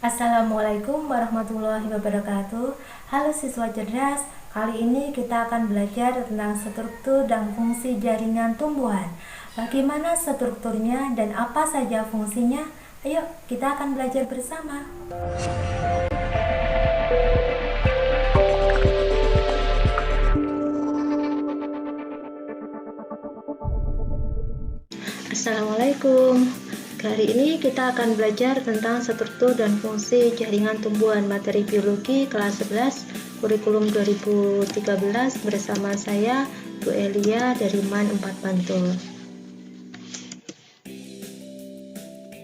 Assalamualaikum warahmatullahi wabarakatuh. Halo siswa cerdas, kali ini kita akan belajar tentang struktur dan fungsi jaringan tumbuhan. Bagaimana strukturnya dan apa saja fungsinya? Ayo kita akan belajar bersama. Assalamualaikum. Hari ini kita akan belajar tentang struktur dan fungsi jaringan tumbuhan, materi biologi kelas 11 kurikulum 2013 bersama saya Bu Elia dari MAN 4 Bantul.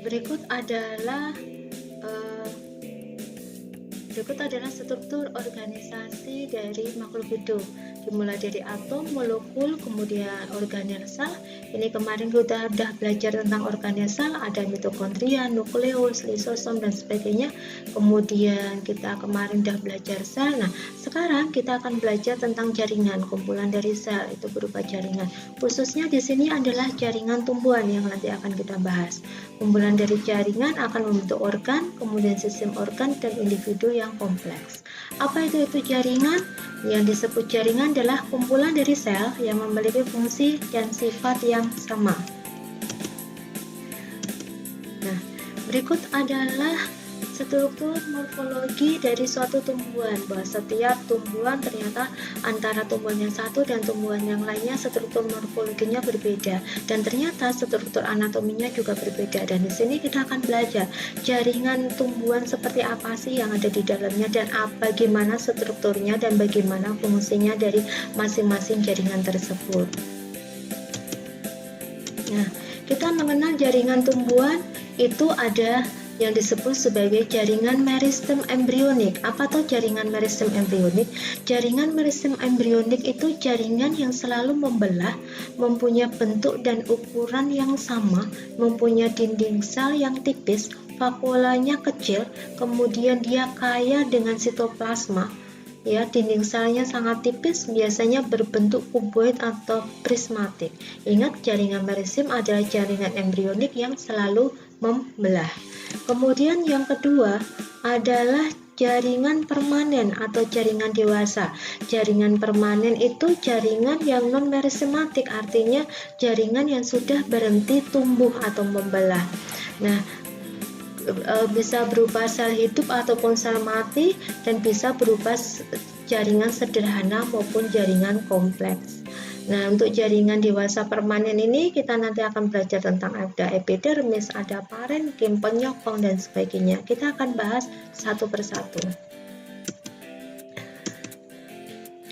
Berikut adalah struktur organisasi dari makhluk hidup, dimulai dari atom, molekul, kemudian organel sel. Ini kemarin kita sudah belajar tentang organel sel, ada mitokondria, nukleus, lisosom dan sebagainya. Kemudian kita kemarin sudah belajar sel. Nah, sekarang kita akan belajar tentang jaringan, kumpulan dari sel itu berupa jaringan. Khususnya di sini adalah jaringan tumbuhan yang nanti akan kita bahas. Kumpulan dari jaringan akan membentuk organ, kemudian sistem organ dan individu yang kompleks. Apa itu jaringan? Yang disebut jaringan adalah kumpulan dari sel yang memiliki fungsi dan sifat yang sama. Nah, berikut adalah struktur morfologi dari suatu tumbuhan, bahwa setiap tumbuhan ternyata antara tumbuhan yang satu dan tumbuhan yang lainnya struktur morfologinya berbeda, dan ternyata struktur anatominya juga berbeda. Dan di sini kita akan belajar jaringan tumbuhan seperti apa sih yang ada di dalamnya, dan bagaimana strukturnya dan bagaimana fungsinya dari masing-masing jaringan tersebut. Nah, kita mengenal jaringan tumbuhan itu ada yang disebut sebagai jaringan meristem embrionik. Apa tuh jaringan meristem embrionik? Jaringan meristem embrionik itu jaringan yang selalu membelah, mempunyai bentuk dan ukuran yang sama, mempunyai dinding sel yang tipis, vakuolanya kecil, kemudian dia kaya dengan sitoplasma. Ya, dinding selnya sangat tipis, biasanya berbentuk kuboid atau prismatik. Ingat, jaringan meristem adalah jaringan embrionik yang selalu membelah. Kemudian yang kedua adalah jaringan permanen atau jaringan dewasa. Jaringan permanen itu jaringan yang non merisematik, artinya jaringan yang sudah berhenti tumbuh atau membelah. Nah, bisa berupa sel hidup ataupun sel mati, dan bisa berupa jaringan sederhana maupun jaringan kompleks. Nah, untuk jaringan dewasa permanen ini kita nanti akan belajar tentang ada epidermis, ada parenkim, penyokong dan sebagainya. Kita akan bahas satu persatu.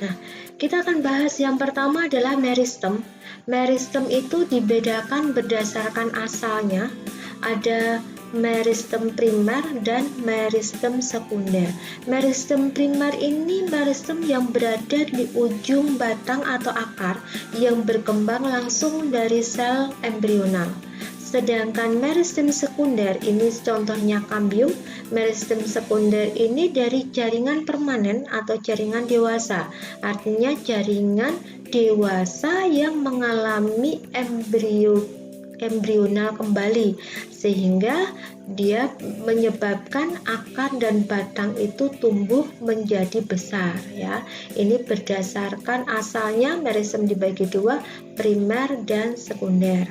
Nah, kita akan bahas yang pertama adalah meristem. Meristem itu dibedakan berdasarkan asalnya. Ada meristem primer dan meristem sekunder. Meristem primer ini meristem yang berada di ujung batang atau akar yang berkembang langsung dari sel embrional. Sedangkan meristem sekunder ini contohnya kambium. Meristem sekunder ini dari jaringan permanen atau jaringan dewasa, artinya jaringan dewasa yang mengalami embrional kembali, sehingga dia menyebabkan akar dan batang itu tumbuh menjadi besar. Ya, ini berdasarkan asalnya meristem dibagi dua, primer dan sekunder.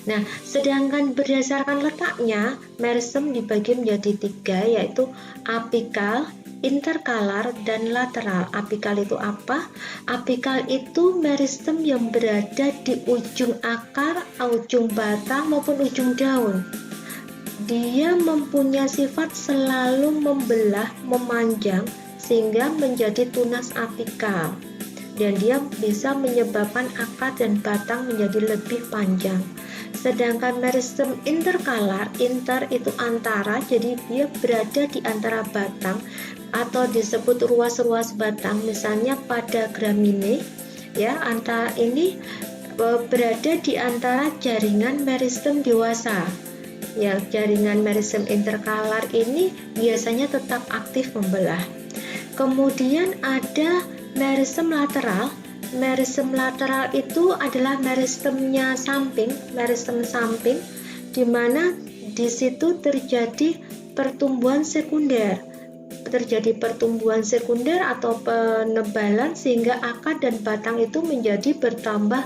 Nah, sedangkan berdasarkan letaknya meristem dibagi menjadi tiga, yaitu apikal, interkalar, dan lateral. Apikal itu apa? Apikal itu meristem yang berada di ujung akar, ujung batang maupun ujung daun. Dia mempunyai sifat selalu membelah, memanjang sehingga menjadi tunas apikal, dan dia bisa menyebabkan akar dan batang menjadi lebih panjang. Sedangkan meristem interkalar, inter itu antara, jadi dia berada di antara batang atau disebut ruas-ruas batang, misalnya pada gramine. Ya, antara ini berada di antara jaringan meristem dewasa. Ya, jaringan meristem interkalar ini biasanya tetap aktif membelah. Kemudian ada meristem lateral. Meristem lateral itu adalah meristemnya samping, meristem samping, di mana di situ terjadi pertumbuhan sekunder. Terjadi pertumbuhan sekunder atau penebalan sehingga akar dan batang itu menjadi bertambah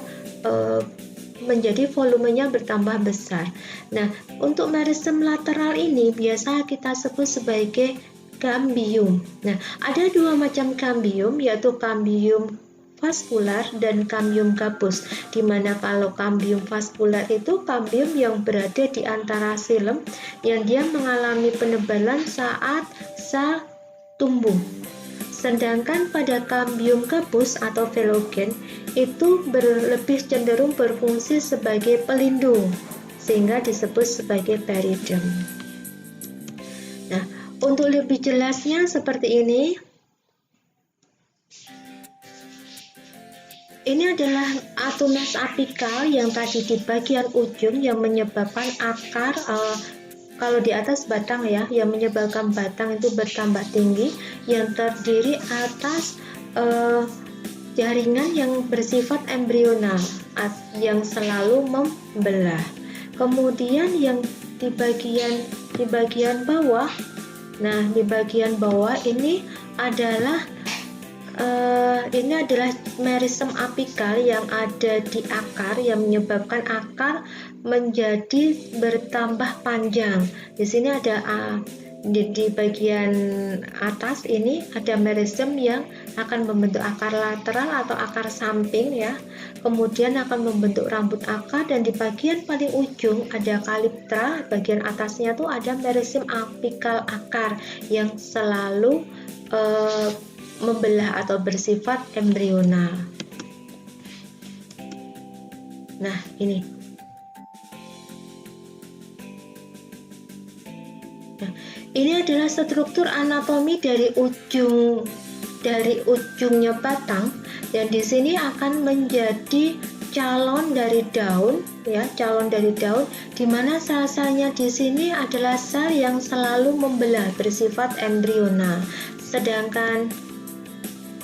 menjadi volumenya bertambah besar. Nah, untuk meristem lateral ini biasa kita sebut sebagai kambium. Nah, ada dua macam kambium, yaitu kambium vaskular dan kambium gabus, di mana kalau kambium vaskular itu kambium yang berada di antara xilem yang dia mengalami penebalan saat sel tumbuh. Sedangkan pada kambium gabus atau velogen itu lebih cenderung berfungsi sebagai pelindung, sehingga disebut sebagai peridem. Nah, untuk lebih jelasnya seperti ini. Ini adalah atunas apikal yang tadi di bagian ujung yang menyebabkan akar kalau di atas batang ya, yang menyebabkan batang itu bertambah tinggi, yang terdiri atas jaringan yang bersifat embrional yang selalu membelah. Kemudian yang di bagian bawah, nah di bagian bawah ini adalah meristem apikal yang ada di akar yang menyebabkan akar menjadi bertambah panjang. Di sini ada di bagian atas ini ada meristem yang akan membentuk akar lateral atau akar samping ya. Kemudian akan membentuk rambut akar, dan di bagian paling ujung ada kaliptra. Bagian atasnya tuh ada meristem apikal akar yang selalu membelah atau bersifat embrional. Nah, ini. Nah, ini adalah struktur anatomi dari ujungnya batang, dan di sini akan menjadi calon dari daun ya, calon dari daun, di mana sel-selnya di sini adalah sel yang selalu membelah bersifat embrional. Sedangkan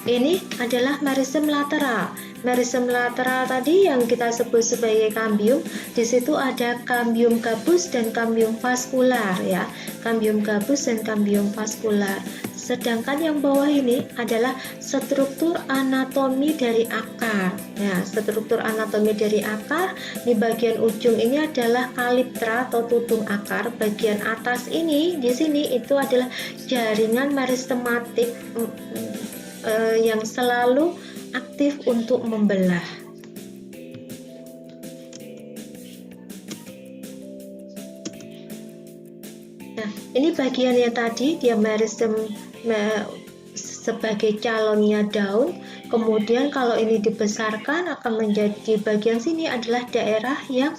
ini adalah meristem lateral. Meristem lateral tadi yang kita sebut sebagai kambium, di situ ada kambium gabus dan kambium vaskular ya. Kambium gabus dan kambium vaskular. Sedangkan yang bawah ini adalah struktur anatomi dari akar. Ya, struktur anatomi dari akar. Di bagian ujung ini adalah kaliptra atau tudung akar. Bagian atas ini di sini itu adalah jaringan meristematik yang selalu aktif untuk membelah. Nah, ini bagiannya tadi, dia meristem sebagai calonnya daun. Kemudian kalau ini dibesarkan akan menjadi bagian sini adalah daerah yang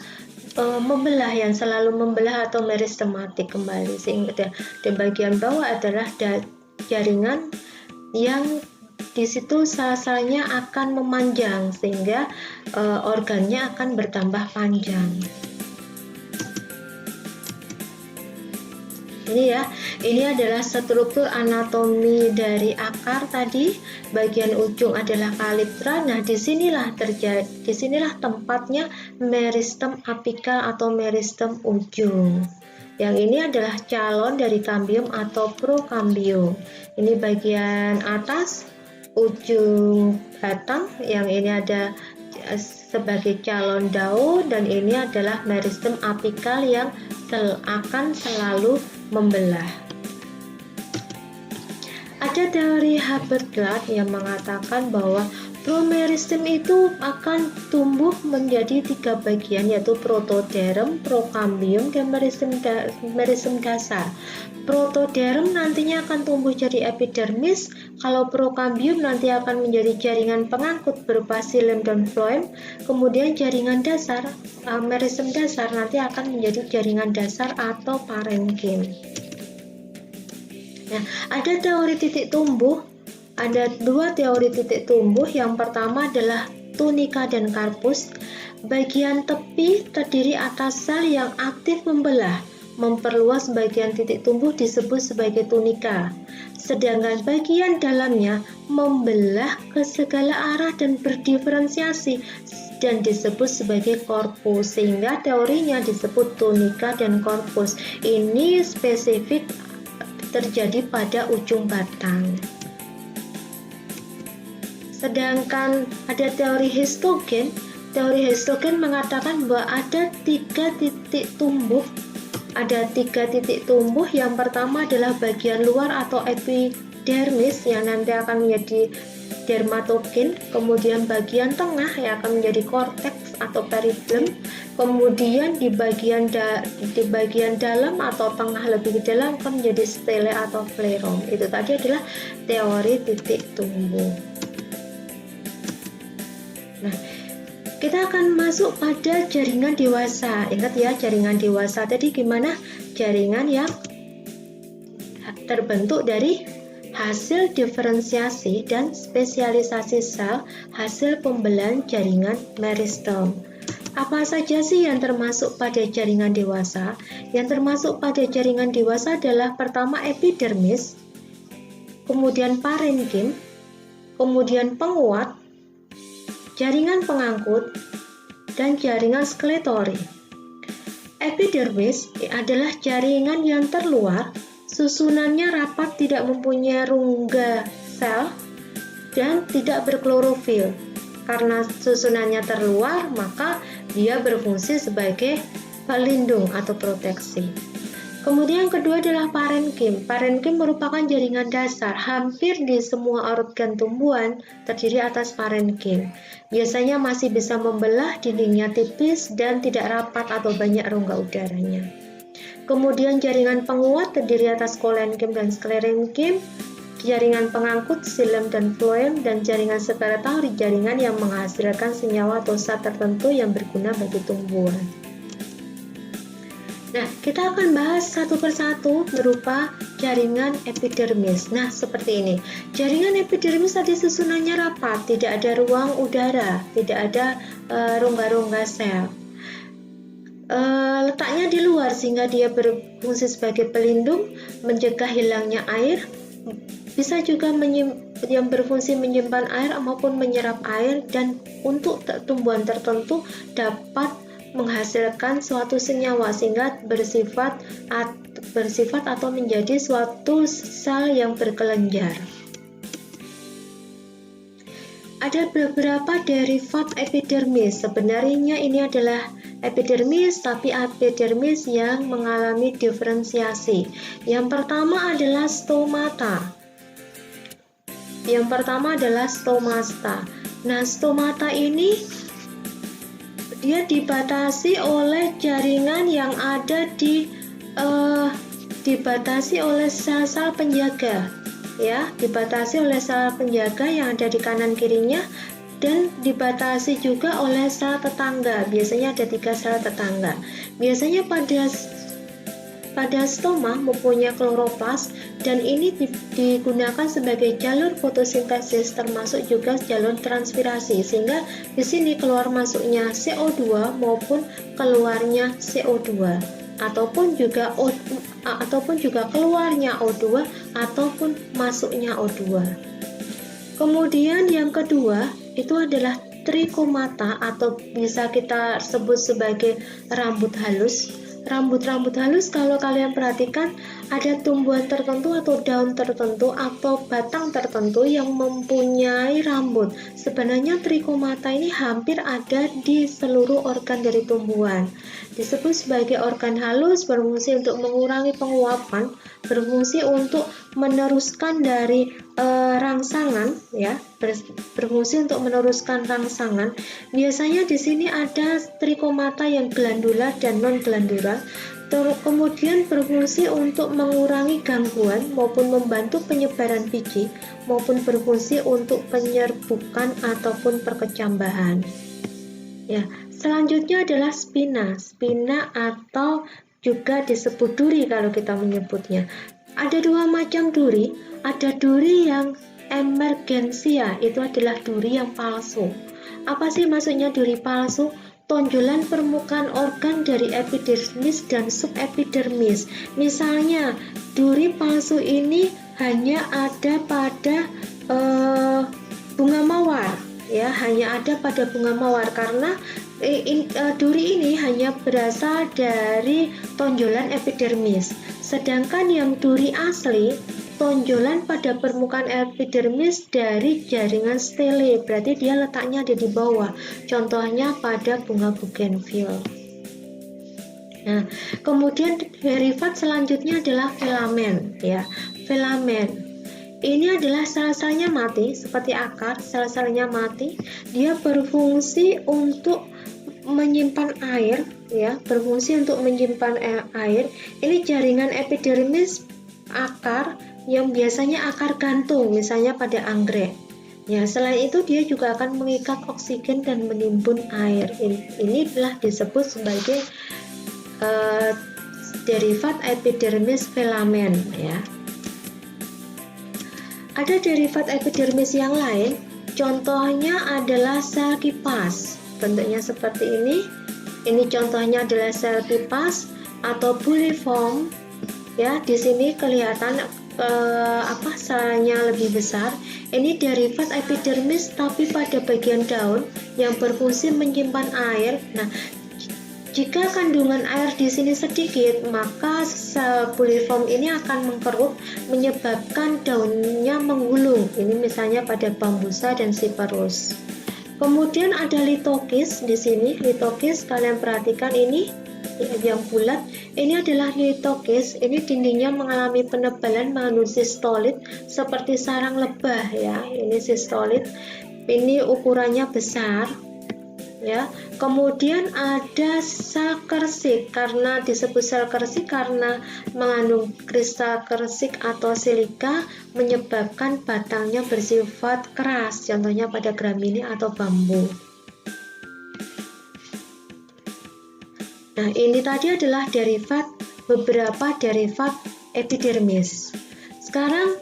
membelah, yang selalu membelah atau meristematik kembali, sehingga di bagian bawah adalah jaringan yang di situ sel-selnya akan memanjang sehingga organnya akan bertambah panjang. Ini ya, ini adalah struktur anatomi dari akar tadi. Bagian ujung adalah kaliptra. Nah, disinilah tempatnya meristem apikal atau meristem ujung. Yang ini adalah calon dari kambium atau prokambium. Ini bagian atas ujung batang, yang ini ada sebagai calon daun, dan ini adalah meristem apikal yang akan selalu membelah. Ada teori Hubbard yang mengatakan bahwa promeristem itu akan tumbuh menjadi 3 bagian, yaitu protoderm, prokambium, dan meristem dasar. Protoderm nantinya akan tumbuh jadi epidermis, kalau prokambium nanti akan menjadi jaringan pengangkut berupa xilem dan floem, kemudian jaringan dasar, meristem dasar nanti akan menjadi jaringan dasar atau parenkim. Nah, ada teori titik tumbuh. Ada 2 teori titik tumbuh. Yang pertama adalah tunika dan karpus. Bagian tepi terdiri atas sel yang aktif membelah, memperluas bagian titik tumbuh disebut sebagai tunika. Sedangkan bagian dalamnya membelah ke segala arah dan berdiferensiasi dan disebut sebagai korpus, sehingga teorinya disebut tunika dan korpus. Ini spesifik terjadi pada ujung batang. Sedangkan ada teori histogen. Teori histogen mengatakan bahwa ada 3 titik tumbuh. Ada 3 titik tumbuh. Yang pertama adalah bagian luar atau epidermis yang nanti akan menjadi dermatogen. Kemudian bagian tengah yang akan menjadi korteks atau peribelum. Kemudian di bagian dalam atau tengah lebih ke dalam akan menjadi stele atau flerum. Itu tadi adalah teori titik tumbuh. Nah, kita akan masuk pada jaringan dewasa. Ingat ya, jaringan dewasa tadi gimana? Jaringan yang terbentuk dari hasil diferensiasi dan spesialisasi sel hasil pembelahan jaringan meristem. Apa saja sih yang termasuk pada jaringan dewasa? Yang termasuk pada jaringan dewasa adalah pertama epidermis, kemudian parenkim, kemudian penguat, jaringan pengangkut, dan jaringan skeletori. Epidermis adalah jaringan yang terluar, susunannya rapat, tidak mempunyai rongga sel, dan tidak berklorofil. Karena susunannya terluar, maka dia berfungsi sebagai pelindung atau proteksi. Kemudian yang kedua adalah parenkim. Parenkim merupakan jaringan dasar. Hampir di semua organ tumbuhan terdiri atas parenkim. Biasanya masih bisa membelah, dindingnya tipis dan tidak rapat atau banyak rongga udaranya. Kemudian jaringan penguat terdiri atas kolenkim dan sklerenkim. Jaringan pengangkut xilem dan floem, dan jaringan sekretori jaringan yang menghasilkan senyawa atau zat tertentu yang berguna bagi tumbuhan. Nah, kita akan bahas satu persatu berupa jaringan epidermis. Nah, seperti ini. Jaringan epidermis tadi susunannya rapat, tidak ada ruang udara, tidak ada rongga-rongga sel. Letaknya di luar sehingga dia berfungsi sebagai pelindung, mencegah hilangnya air, bisa juga yang berfungsi menyimpan air maupun menyerap air, dan untuk tumbuhan tertentu dapat menghasilkan suatu senyawa sehingga bersifat atau menjadi suatu sel yang berkelenjar. Ada beberapa derivat epidermis. Sebenarnya ini adalah epidermis, tapi epidermis yang mengalami diferensiasi. Yang pertama adalah stomata. Stomata. Nah, stomata ini dia dibatasi oleh jaringan yang ada dibatasi oleh sel-sel penjaga, ya, dibatasi oleh sel penjaga yang ada di kanan kirinya, dan dibatasi juga oleh sel tetangga. Biasanya ada 3 sel tetangga. Biasanya pada stoma mempunyai kloroplas, dan ini digunakan sebagai jalur fotosintesis termasuk juga jalur transpirasi, sehingga di sini keluar masuknya CO2 maupun keluarnya CO2, ataupun juga keluarnya O2 ataupun masuknya O2. Kemudian yang kedua itu adalah trikomata, atau bisa kita sebut sebagai rambut halus. Rambut-rambut halus, kalau kalian perhatikan, ada tumbuhan tertentu atau daun tertentu atau batang tertentu yang mempunyai rambut. Sebenarnya trikomata ini hampir ada di seluruh organ dari tumbuhan. Disebut sebagai organ halus, berfungsi untuk mengurangi penguapan, berfungsi untuk meneruskan dari rangsangan, ya, berfungsi untuk meneruskan rangsangan. Biasanya di sini ada trikomata yang glandular dan non glandular. Kemudian berfungsi untuk mengurangi gangguan maupun membantu penyebaran biji, maupun berfungsi untuk penyerbukan ataupun perkecambahan. Ya, selanjutnya adalah spina atau juga disebut duri kalau kita menyebutnya. Ada 2 macam duri. Ada duri yang emergensia, itu adalah duri yang palsu. Apa sih maksudnya duri palsu? tonjolan permukaan organ dari epidermis dan subepidermis. Misalnya, duri palsu ini hanya ada pada bunga mawar, ya, hanya ada pada bunga mawar karena duri ini hanya berasal dari tonjolan epidermis. Sedangkan yang duri asli, tonjolan pada permukaan epidermis dari jaringan stele, berarti dia letaknya ada di bawah. Contohnya pada bunga bougainville. Nah, kemudian derivat selanjutnya adalah filamen, ya. Filamen ini adalah sel-selnya mati, seperti akar, sel-selnya mati. Dia berfungsi untuk menyimpan air, ya, berfungsi untuk menyimpan air. Ini jaringan epidermis akar yang biasanya akar gantung, misalnya pada anggrek. Ya, selain itu dia juga akan mengikat oksigen dan menimbun air. Ini adalah disebut sebagai derivat epidermis filamen, ya. Ada derivat epidermis yang lain, contohnya adalah sel kipas. Bentuknya seperti ini. Ini contohnya adalah sel kipas atau buliform. Ya, di sini kelihatan selnya lebih besar. Ini derivat epidermis tapi pada bagian daun yang berfungsi menyimpan air. Nah, jika kandungan air di sini sedikit, maka sel buliform ini akan mengkerut, menyebabkan daunnya menggulung. Ini misalnya pada bambusa dan cyperus. Kemudian ada litokis di sini. Litokis, kalian perhatikan ini yang bulat. Ini adalah litokis. Ini dindingnya mengalami penebalan mengandung sistolit seperti sarang lebah, ya. Ini sistolit. Ini ukurannya besar. Ya, kemudian ada sel kersik. Karena disebut sel kersik karena mengandung kristal kersik atau silika, menyebabkan batangnya bersifat keras, contohnya pada gramini atau bambu. Nah, ini tadi adalah beberapa derivat epidermis. Sekarang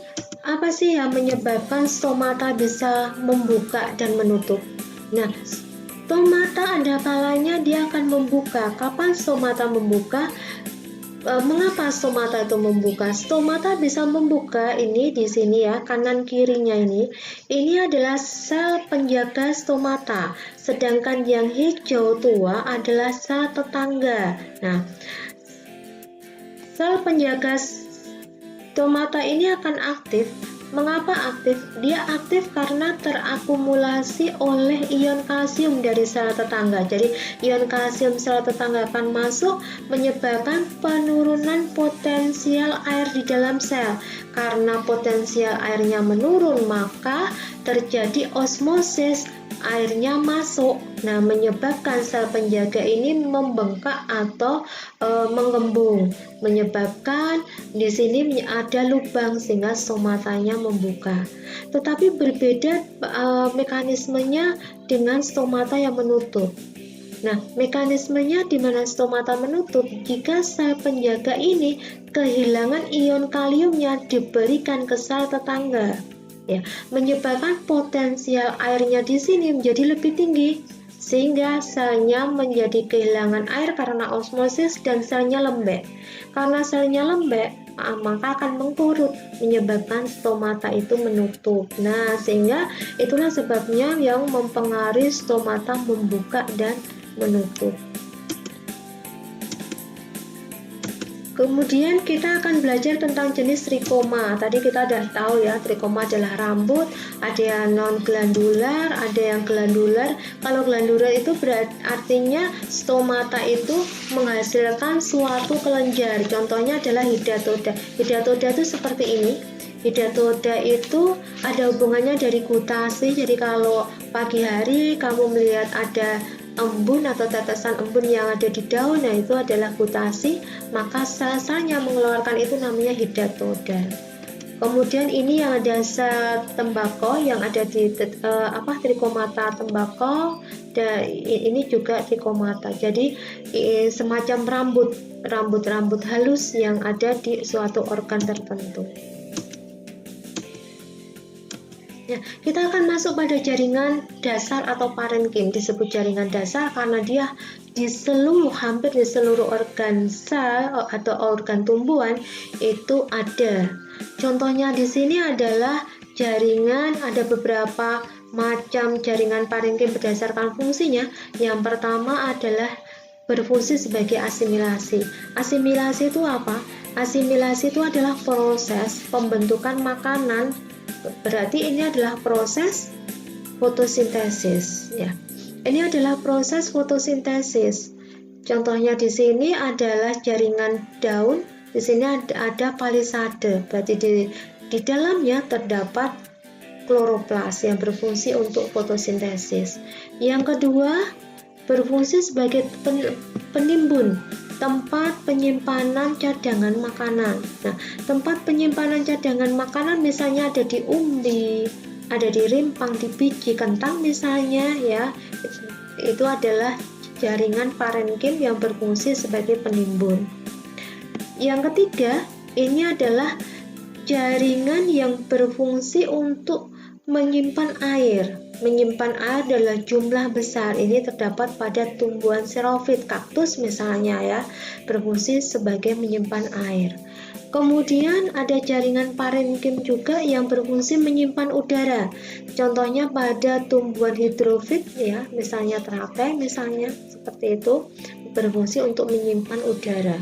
apa sih yang menyebabkan stomata bisa membuka dan menutup? Nah, stomata ada kalanya dia akan membuka. Kapan stomata membuka? Mengapa stomata itu membuka? Stomata bisa membuka ini di sini, ya, kanan kirinya ini. Ini adalah sel penjaga stomata. Sedangkan yang hijau tua adalah sel tetangga. Nah, sel penjaga stomata ini akan aktif. Mengapa aktif? Dia aktif karena terakumulasi oleh ion kalsium dari sel tetangga. Jadi ion kalsium sel tetangga akan masuk, menyebabkan penurunan potensial air di dalam sel. Karena potensial airnya menurun, maka terjadi osmosis, airnya masuk. Nah, menyebabkan sel penjaga ini membengkak atau menggembung, menyebabkan di sini ada lubang sehingga stomatanya membuka. Tetapi berbeda mekanismenya dengan stomata yang menutup. Nah, mekanismenya di mana stomata menutup, jika sel penjaga ini kehilangan ion kaliumnya diberikan ke sel tetangga, ya, menyebabkan potensial airnya di sini menjadi lebih tinggi, sehingga selnya menjadi kehilangan air karena osmosis dan selnya lembek. Karena selnya lembek, maka akan mengkurut, menyebabkan stomata itu menutup. Nah, sehingga itulah sebabnya yang mempengaruhi stomata membuka dan menutup. Kemudian kita akan belajar tentang jenis trikoma. Tadi kita sudah tahu, ya, trikoma adalah rambut, ada yang non glandular, ada yang glandular. Kalau glandular itu artinya stomata itu menghasilkan suatu kelenjar. Contohnya adalah hidatoda. Hidatoda itu seperti ini. Hidatoda itu ada hubungannya dari gutasi. Jadi kalau pagi hari kamu melihat ada embun atau tetesan embun yang ada di daun, nah itu adalah gutasi, maka sel-selnya mengeluarkan itu namanya hidatoda. Kemudian ini yang ada sel tembakau yang ada di trikomata tembakau, dan ini juga trikomata. Jadi semacam rambut halus yang ada di suatu organ tertentu. Ya, kita akan masuk pada jaringan dasar atau parenkim. Disebut jaringan dasar karena dia hampir di seluruh organ sel atau organ tumbuhan itu ada. Contohnya di sini adalah jaringan, ada beberapa macam jaringan parenkim berdasarkan fungsinya. Yang pertama adalah berfungsi sebagai asimilasi. Asimilasi itu apa? Asimilasi itu adalah proses pembentukan makanan. Berarti ini adalah proses fotosintesis ya. Ini adalah proses fotosintesis. Contohnya di sini adalah jaringan daun, di sini ada palisade. Berarti di dalamnya terdapat kloroplas yang berfungsi untuk fotosintesis. Yang kedua, berfungsi sebagai penimbun, tempat penyimpanan cadangan makanan. Nah, tempat penyimpanan cadangan makanan misalnya ada di umbi, ada di rimpang, di biji kentang misalnya ya. Itu adalah jaringan parenkim yang berfungsi sebagai penimbun. Yang ketiga, ini adalah jaringan yang berfungsi untuk menyimpan air. Menyimpan air adalah jumlah besar. Ini terdapat pada tumbuhan xerofit, kaktus misalnya ya, berfungsi sebagai menyimpan air. Kemudian ada jaringan parenkim juga yang berfungsi menyimpan udara. Contohnya pada tumbuhan hidrofit ya, misalnya teratai misalnya seperti itu, berfungsi untuk menyimpan udara.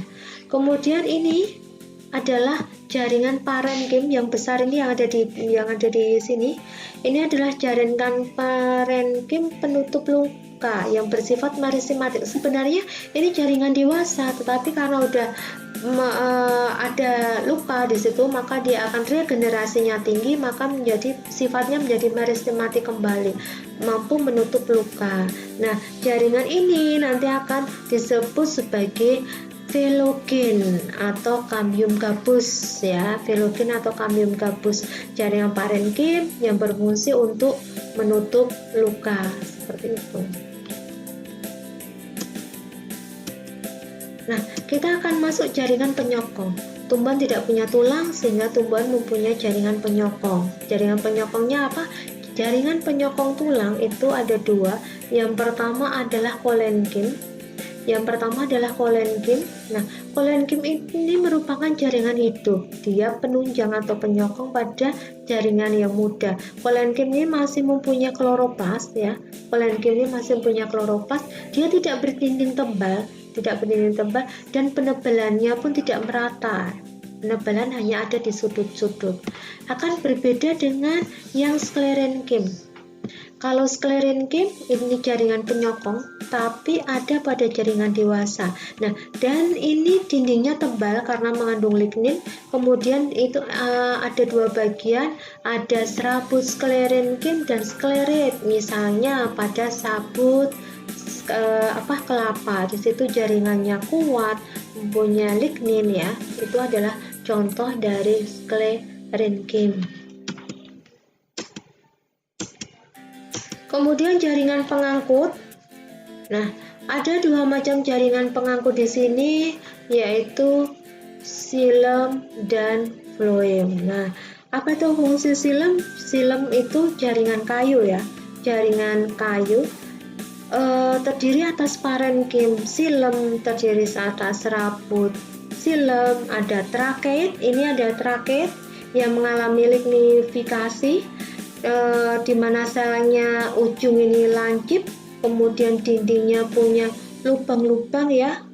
Kemudian ini adalah jaringan parenkim yang besar ini yang ada di sini. Ini adalah jaringan parenkim penutup luka yang bersifat meristematik. Sebenarnya ini jaringan dewasa, tetapi karena udah ada luka di situ, maka dia akan regenerasinya tinggi, maka sifatnya menjadi meristematik kembali, mampu menutup luka. Nah, jaringan ini nanti akan disebut sebagai velogen atau cambium gabus ya, velogen atau cambium gabus, jaringan parenkim yang berfungsi untuk menutup luka seperti itu. Nah, kita akan masuk jaringan penyokong. Tumbuhan tidak punya tulang sehingga tumbuhan mempunyai jaringan penyokong. Jaringan penyokongnya apa? Jaringan penyokong tulang itu ada dua. Yang pertama adalah kolenkim. Nah, kolenkim ini merupakan jaringan hidup. Dia penunjang atau penyokong pada jaringan yang muda. Kolenkim ini masih mempunyai kloroplas ya. Dia tidak berdinding tebal, dan penebalannya pun tidak merata. Penebalan hanya ada di sudut-sudut. Akan berbeda dengan yang sklerenkim. Kalau sklerenkim ini jaringan penyokong, tapi ada pada jaringan dewasa. Nah, dan ini dindingnya tebal karena mengandung lignin. Kemudian itu ada dua bagian, ada serabut sklerenkim dan sklerit. Misalnya pada sabut kelapa, di situ jaringannya kuat, mempunyai lignin ya. Itu adalah contoh dari sklerenkim. Kemudian jaringan pengangkut. Nah, ada dua macam jaringan pengangkut di sini, yaitu xilem dan floem. Nah, apa itu fungsi xilem? Xilem itu jaringan kayu ya, jaringan kayu terdiri atas parenkim. Xilem terdiri atas serabut xilem, ada trakeit. Ini ada trakeit yang mengalami lignifikasi, di mana selnya ujung ini lancip, kemudian dindingnya punya lubang-lubang ya,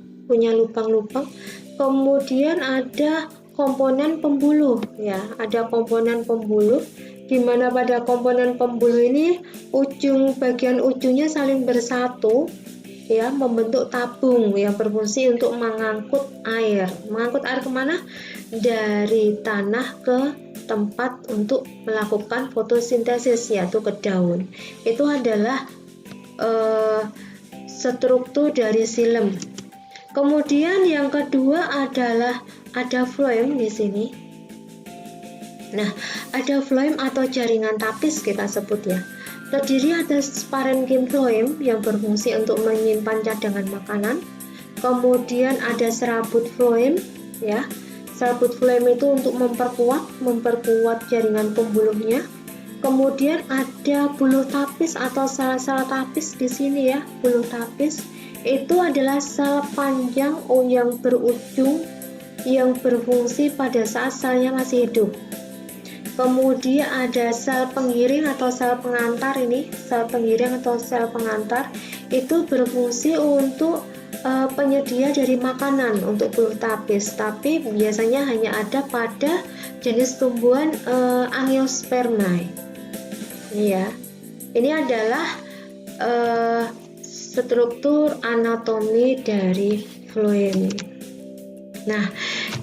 kemudian ada komponen pembuluh ya, di mana pada komponen pembuluh ini bagian ujungnya saling bersatu ya, membentuk tabung yang berfungsi untuk mengangkut air kemana? Dari tanah ke tempat untuk melakukan fotosintesis, yaitu ke daun. Itu adalah struktur dari xilem. Kemudian yang kedua adalah ada floem di sini. Nah, ada floem atau jaringan tapis kita sebut ya. Terdiri atas parenkim floem yang berfungsi untuk menyimpan cadangan makanan. Kemudian ada serabut floem ya. Serabut floem itu untuk memperkuat jaringan pembuluhnya. Kemudian ada buluh tapis atau sel-sel tapis di sini ya. Buluh tapis itu adalah sel panjang yang berujung yang berfungsi pada saat selnya masih hidup. Kemudian ada sel pengiring atau sel pengantar. Ini sel pengiring atau sel pengantar itu berfungsi untuk penyedia dari makanan untuk buluh tapis, tapi biasanya hanya ada pada jenis tumbuhan Angiospermae. Ya, ini adalah struktur anatomi dari phloem. Nah,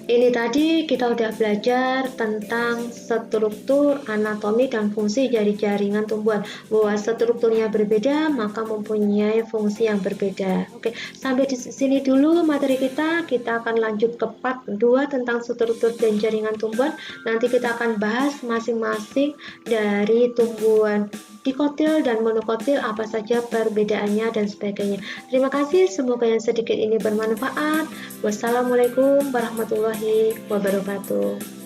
ini tadi kita udah belajar tentang struktur anatomi dan fungsi dari jaringan tumbuhan. Bahwa strukturnya berbeda, maka mempunyai fungsi yang berbeda. Oke, sampai di sini dulu materi kita. Kita akan lanjut ke part 2 tentang struktur dan jaringan tumbuhan. Nanti kita akan bahas masing-masing dari tumbuhan dikotil dan monokotil, apa saja perbedaannya dan sebagainya. Terima kasih, semoga yang sedikit ini bermanfaat. Wassalamualaikum warahmatullahi wabarakatuh.